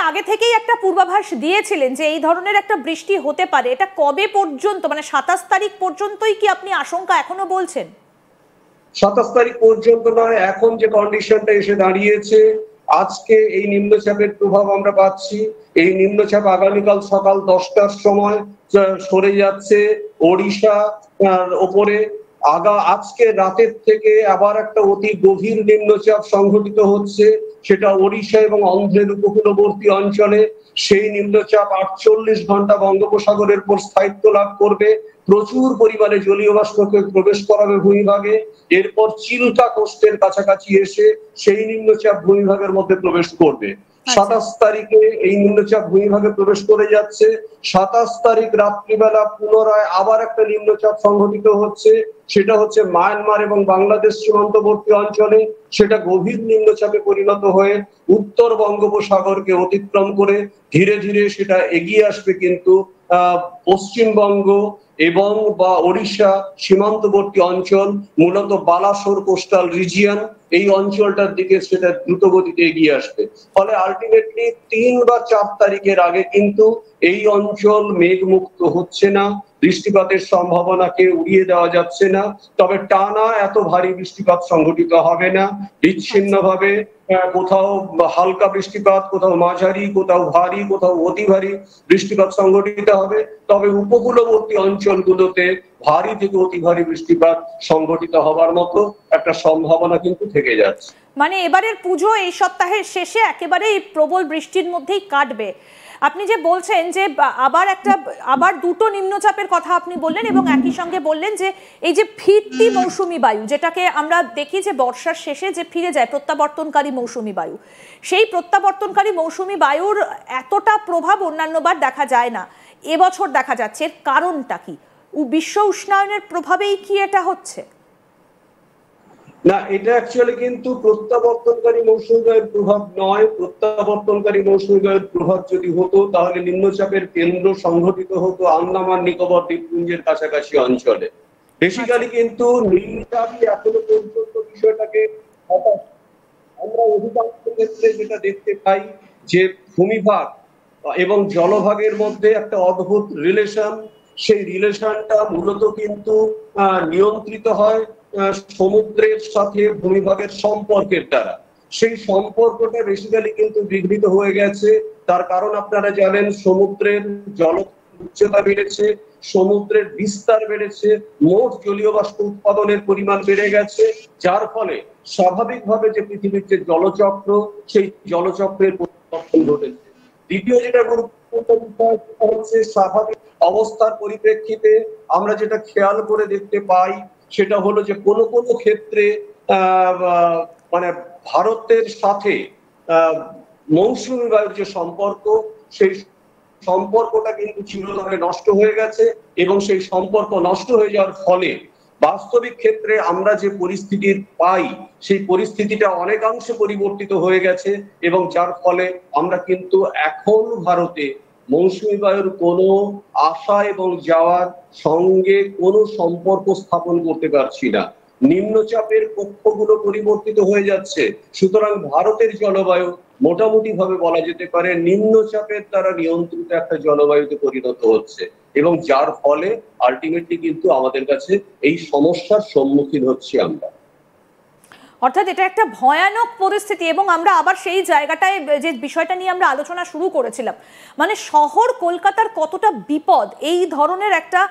আগে থেকেই একটা পূর্বাভাস দিয়েছিলেন যে এই ধরনের একটা বৃষ্টি হতে পারে, এটা কবে পর্যন্ত, মানে 27 তারিখ পর্যন্তই কি আপনি আশঙ্কা এখনো বলছেন? 27 তারিখ পর্যন্ত নয়, এখন যে কন্ডিশনটা এসে দাঁড়িয়েছে, আজকে এই নিম্নচাপের প্রভাব আমরা পাচ্ছি। এই নিম্নচাপ আগামীকাল সকাল 10টার সময় সরে যাচ্ছে ওড়িশা ওপরে। আজকে রাতের থেকে আবার একটা অতি গভীর নিম্নচাপ সংঘটিত হচ্ছে, সেটা ওড়িশা এবং অন্ধ্রের উপকূলবর্তী অঞ্চলে। সেই নিম্নচাপ 48 ঘন্টা বঙ্গোপসাগরের উপর স্থায়িত্ব লাভ করবে, প্রচুর পরিমাণে জলীয় বাষ্পকে প্রবেশ করাবে ভূমিভাগে। এরপর চিল্কা কোস্টের কাছাকাছি এসে সেই নিম্নচাপ ভূমিভাগের মধ্যে প্রবেশ করবে। 27 তারিখে এই নিম্নচাপ ভূমিভাগে প্রবেশ করে যাচ্ছে। 27 তারিখ রাত্রিবেলা পুনরায় আবার একটা নিম্নচাপ সংঘটিত হচ্ছে, সেটা হচ্ছে মায়ানমার এবং বাংলাদেশ সীমান্তবর্তী অঞ্চলে। সেটা গভীর নিম্নচাপে পরিণত হয়ে উত্তর বঙ্গোপসাগরকে অতিক্রম করে ধীরে ধীরে সেটা এগিয়ে আসবে কিন্তু পশ্চিমবঙ্গ এবং বা ওড়িশা সীমান্তবর্তী অঞ্চল, মূলত বালাসোর কোস্টাল রিজিয়ন, এই অঞ্চলটার দিকে সেটা দ্রুত গতিতে এগিয়ে আসবে। ফলে আলটিমেটলি 3 বা 4 তারিখের আগে কিন্তু এই অঞ্চল মেঘমুক্ত হচ্ছে না, বৃষ্টিপাতের সম্ভাবনাকে উড়িয়ে দেওয়া যাচ্ছে না। তবে টানা এত ভারী বৃষ্টিপাত সংঘটিত হবে না, বিচ্ছিন্নভাবে কোথাও হালকা বৃষ্টিপাত, কোথাও মাঝারি, কোথাও ভারী, কোথাও অতি ভারী বৃষ্টিপাত সংঘটিত হবে। তবে উপকূলবর্তী অঞ্চলগুলোতে ভারী থেকে অতি ভারী বৃষ্টিপাত সংঘটিত হবার মতো একটা সম্ভাবনা কিন্তু থেকে যাচ্ছে। মানে এবারের পুজো এই সপ্তাহের শেষে একেবারে প্রবল বৃষ্টির মধ্যেই কাটবে। আপনি যে বলছেন যে আবার দুটো নিম্নচাপের কথা আপনি বললেন এবং একই সঙ্গে বললেন যে এই যে ফিরতি মৌসুমি বায়ু, যেটাকে আমরা দেখি যে বর্ষার শেষে যে ফিরে যায় প্রত্যাবর্তনকারী মৌসুমি বায়ু, সেই প্রত্যাবর্তনকারী মৌসুমি বায়ুর এতটা প্রভাব অন্যান্যবার দেখা যায় না, এবছর দেখা যাচ্ছে। এর কারণটা কি? বিশ্ব উষ্ণায়নের প্রভাবেই কি এটা হচ্ছে? না, এটা অ্যাকচুয়ালি কিন্তু প্রত্যাবর্তনকারী মৌসুমী বায়ুর প্রভাব নয়। প্রত্যাবর্তনকারী মৌসুমী বায়ুর প্রভাব যদি হতো তাহলে নিম্নচাপের কেন্দ্র সংঘটিত হতো আন্দামান নিকোবর দ্বীপপুঞ্জের কাছাকাছি অঞ্চলে। বেসিক্যালি কিন্তু নিম্নচাপই এখনো পর্যন্ত বিষয়টাকে, আমরা অধিকাংশ ক্ষেত্রে যেটা দেখতে পাই যে ভূমিভাগ এবং জলভাগের মধ্যে একটা অদ্ভুত রিলেশন, সেই রিলেশনটা মূলত কিন্তু নিয়ন্ত্রিত হয় সমুদ্রের সাথে ভূমিভাগের সম্পর্কের দ্বারা। সেই সম্পর্কটা বেসিক্যালি কিন্তু বিঘ্নিত হয়ে গেছে। তার কারণ আপনারা জানেন, সমুদ্রের জল উচ্চতা বেড়েছে, সমুদ্রের বিস্তার বেড়েছে, মোট জলীয় বাষ্প উৎপাদনের পরিমাণ বেড়ে গেছে, যার ফলে স্বাভাবিকভাবে যে পৃথিবীর যে জলচক্র, সেই জলচক্রের পরিবর্তন ঘটেছে। দ্বিতীয় যেটা গুরুত্বপূর্ণ বিষয় হচ্ছে স্বাভাবিক অবস্থার পরিপ্রেক্ষিতে আমরা যেটা খেয়াল করে দেখতে পাই সেটা হলো যে কোনো কোনো ক্ষেত্রে মানে ভারতের সাথে মৌসুমী বায়ুর যে সম্পর্ক, সেই সম্পর্কটা কিন্তু চিরতরে নষ্ট হয়ে গেছে এবং সেই সম্পর্ক নষ্ট হয়ে যাওয়ার ফলে বাস্তবিক ক্ষেত্রে আমরা যে পরিস্থিতির পাই সেই পরিস্থিতিটা অনেকাংশে পরিবর্তিত হয়ে গেছে এবং যার ফলে আমরা কিন্তু এখন ভারতে মৌসুমী বায়ুর কোনো আসা এবং যাওয়ার সঙ্গে কোনো সম্পর্ক স্থাপন করতে পারছি না। নিম্নচাপের কক্ষগুলো পরিবর্তিত হয়ে যাচ্ছে। সুতরাং ভারতের জলবায়ু মোটামুটি ভাবে বলা যেতে পারে নিম্নচাপের দ্বারা নিয়ন্ত্রিত একটা জলবায়ুতে পরিণত হচ্ছে এবং যার ফলে আলটিমেটলি কিন্তু আমাদের কাছে এই সমস্যার সম্মুখীন হচ্ছি আমরা। অর্থাৎ এটা একটা ভয়ানক পরিস্থিতি এবং আমরা আবার সেই জায়গাটায় যে বিষয়টা নিয়ে আমরা আলোচনা শুরু করেছিলাম, মানে শহর কলকাতার কতটা বিপদ এই ধরনের একটা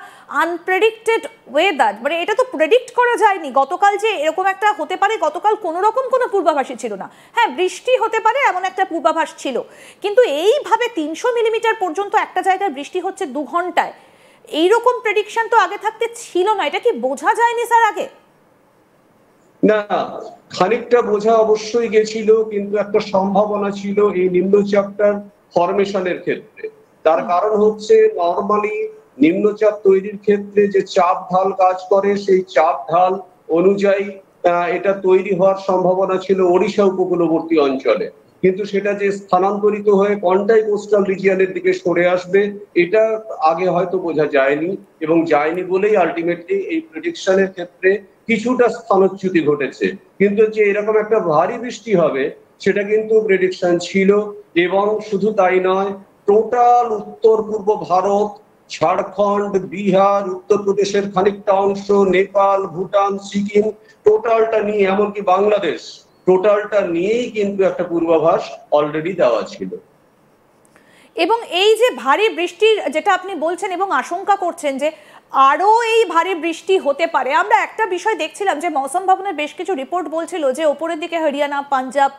আনপ্রেডিক্টেড ওয়েদার, মানে এটা তো প্রেডিক্ট করা যায়নি। গতকাল যে এরকম একটা হতে পারে, গতকাল কোনো রকম কোনো পূর্বাভাসই ছিল না। হ্যাঁ, বৃষ্টি হতে পারে এমন একটা পূর্বাভাস ছিল, কিন্তু এইভাবে 300 মিলিমিটার পর্যন্ত একটা জায়গায় বৃষ্টি হচ্ছে 2 ঘন্টায়, এইরকম প্রেডিকশন তো আগে থাকতে ছিল না। এটা কি বোঝা যায়নি স্যার আগে? না, খানিকটা বোঝা অবশ্যই গেছিল, কিন্তু একটা সম্ভাবনা ছিল এই নিম্নচাপটার ফরমেশনের ক্ষেত্রে। তার কারণ হচ্ছে নরমালি নিম্নচাপ তৈরির ক্ষেত্রে যে চাপ ঢাল কাজ করে, সেই চাপ ঢাল অনুযায়ী এটা তৈরি হওয়ার সম্ভাবনা ছিল ওড়িশা উপকূলবর্তী অঞ্চলে, কিন্তু সেটা যে স্থানান্তরিত হয়ে কন্টাই কোস্টাল রিজিয়নের দিকে সরে আসবে এটা আগে হয়তো বোঝা যায়নি এবং যায়নি বলেই আলটিমেটলি এই প্রেডিকশনের ক্ষেত্রে কিছুটা স্থানচ্যুতি ঘটেছে। কিন্তু যে এরকম একটা ভারী বৃষ্টি হবে সেটা কিন্তু প্রেডিকশন ছিল। এবং শুধু তাই নয়, টোটাল উত্তর পূর্ব ভারত, ঝাড়খণ্ড, বিহার, উত্তরপ্রদেশের খানিকটা অংশ, নেপাল, ভুটান, সিকিম, টোটালটা নিয়ে, এমনকি বাংলাদেশ, টোটালটা নিয়েই কিন্তু একটা পূর্বাভাস অলরেডি দেওয়া ছিল। এবং এই যে ভারী বৃষ্টির যেটা আপনি বলছেন এবং আশঙ্কা করছেন যে আরো এই ভারী বৃষ্টি হতে পারে, আমরা একটা বিষয় দেখছিলাম যে মৌসুম ভবনের বেশ কিছু রিপোর্ট বলছিল যে ওপরের দিকে হরিয়ানা, পাঞ্জাব,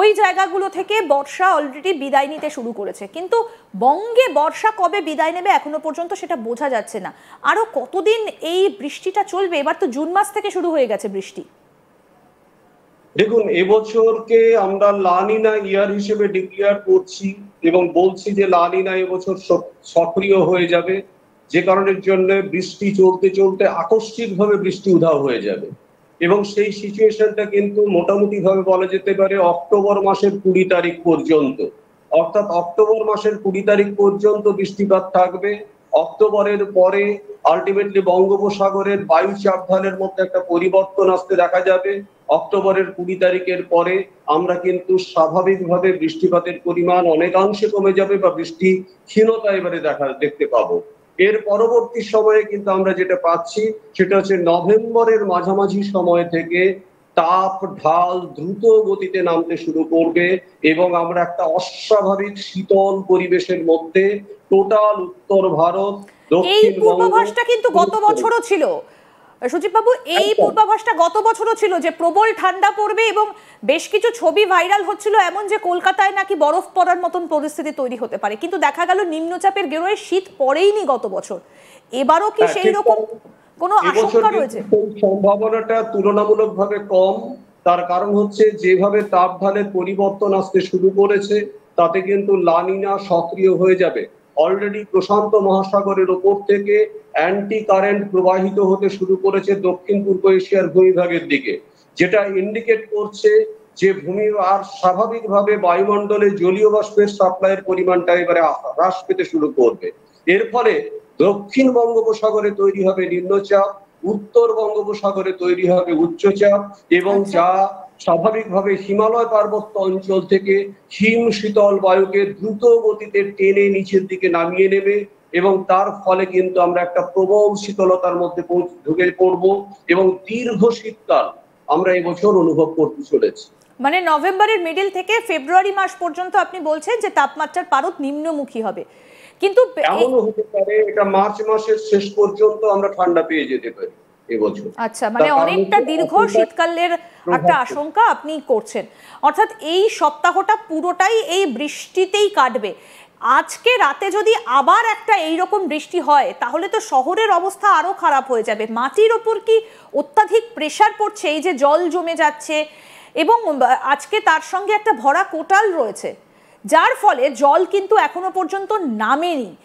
ওই জায়গাগুলো থেকে বর্ষা অলরেডি বিদায় নিতে শুরু করেছে, কিন্তু বঙ্গে বর্ষা কবে বিদায় নেবে এখনো পর্যন্ত সেটা বোঝা যাচ্ছে না। আরো কতদিন এই বৃষ্টিটা চলবে? এবার তো জুন মাস থেকে শুরু হয়ে গেছে বৃষ্টি। দেখুন, এবছরকে আমরা লানিনা ইয়ার হিসেবে ডিক্লেয়ার করছি এবং বলছি যে লানিনা এবছর সক্রিয় হয়ে যাবে, যে কারণের জন্য বৃষ্টি চলতে চলতে আকস্মিকভাবে বৃষ্টি উধাও হয়ে যাবে। এবং সেই সিচুয়েশনটা কিন্তু মোটামুটি ভাবে বলা যেতে পারে অক্টোবর মাসের 20 তারিখ পর্যন্ত, অর্থাৎ অক্টোবর মাসের 20 তারিখ পর্যন্ত বৃষ্টিপাত থাকবে। অক্টোবরের পরে আলটিমেটলি বঙ্গোপসাগরের বায়ু চাপঢালের মধ্যে একটা পরিবর্তন আসতে দেখা যাবে। অক্টোবরের 20 তারিখের পরে আমরা কিন্তু স্বাভাবিকভাবে বৃষ্টিপাতের পরিমাণ অনেকাংশে কমে যাবে বা বৃষ্টি ক্ষীণতা এবারে দেখতে পাবো। এর পরবর্তী সময়ে কিন্তু আমরা যেটা পাচ্ছি সেটা হচ্ছে নভেম্বরের মাঝামাঝি সময় থেকে তাপ ঢাল দ্রুত গতিতে নামতে শুরু করবে এবং আমরা একটা অস্বাভাবিক শীতল পরিবেশের মধ্যে টোটাল উত্তর ভারত, এই দক্ষিণবঙ্গ। পূর্বাভাসটা কিন্তু গত বছরও ছিল সুজিত বাবু, এই পূর্বাভাসটা গত বছরও ছিল যে প্রবল ঠান্ডা পড়বে এবং বেশ কিছু ছবি ভাইরাল হচ্ছিল এমন যে কলকাতায় নাকি বরফ পড়ার মতন পরিস্থিতি তৈরি হতে পারে, কিন্তু দেখা গেল নিম্নচাপের গেরোয় শীত পড়েইনি গত বছর। এবারও কি সেই রকম কোনো আশঙ্কা রয়েছে? সম্ভাবনাটা তুলনামূলকভাবে কম। তার কারণ হচ্ছে যেভাবে তাপঢালের পরিবর্তন আসতে শুরু করেছে তাতে কিন্তু লানিনা সক্রিয় হয়ে যাবে। অলরেডি প্রশান্ত মহাসাগরের ওপর থেকে অ্যান্টি কারেন্ট প্রবাহিত হতে শুরু করেছে দক্ষিণ পূর্ব এশিয়ার ভূমিভাগের দিকে, যেটা ইন্ডিকেট করছে যে ভূমি আর স্বাভাবিকভাবে বায়ুমণ্ডলে জলীয় বাষ্পের সাপ্লাইয়ের পরিমাণটা এবারে হ্রাস পেতে শুরু করবে। এর ফলে দক্ষিণ বঙ্গোপসাগরে তৈরি হবে নিম্নচাপ, উত্তর বঙ্গোপসাগরে তৈরি হবে উচ্চচাপ, এবং যা স্বাভাবিকভাবে হিমালয় পার্বত্য অঞ্চল থেকে হিম শীতল বায়ুকে দ্রুত গতিতে টেনে নিচের দিকে নামিয়ে নেবে এবং তার ফলে কিন্তু আমরা একটা প্রবল শীতলতার মধ্যে ঢুকে পড়ব এবং দীর্ঘ শীতকাল আমরা এবছর অনুভব করতে চলেছি। মানে নভেম্বরের মিডল থেকে ফেব্রুয়ারি মাস পর্যন্ত আপনি বলছেন যে তাপমাত্রার পারদ নিম্নমুখী হবে, কিন্তু এমনও হতে পারে এটা মার্চ মাসের শেষ পর্যন্ত আমরা ঠান্ডা পেয়ে যেতে পারি এবছর। আচ্ছা, মানে অনেকটা দীর্ঘ শীতকালের একটা আশঙ্কা আপনি করছেন, অর্থাৎ এই সপ্তাহটা পুরোটাই এই বৃষ্টিতেই কাটবে। আজকে রাতে যদি আবার একটা এইরকম বৃষ্টি হয় তাহলে তো শহরের অবস্থা আরো খারাপ হয়ে যাবে। মাটির ওপর কি অত্যাধিক প্রেসার পড়ছে, এই যে জল জমে যাচ্ছে এবং আজকে তার সঙ্গে একটা ভরা কোটাল রয়েছে, যার ফলে জল কিন্তু এখনো পর্যন্ত নামেনি।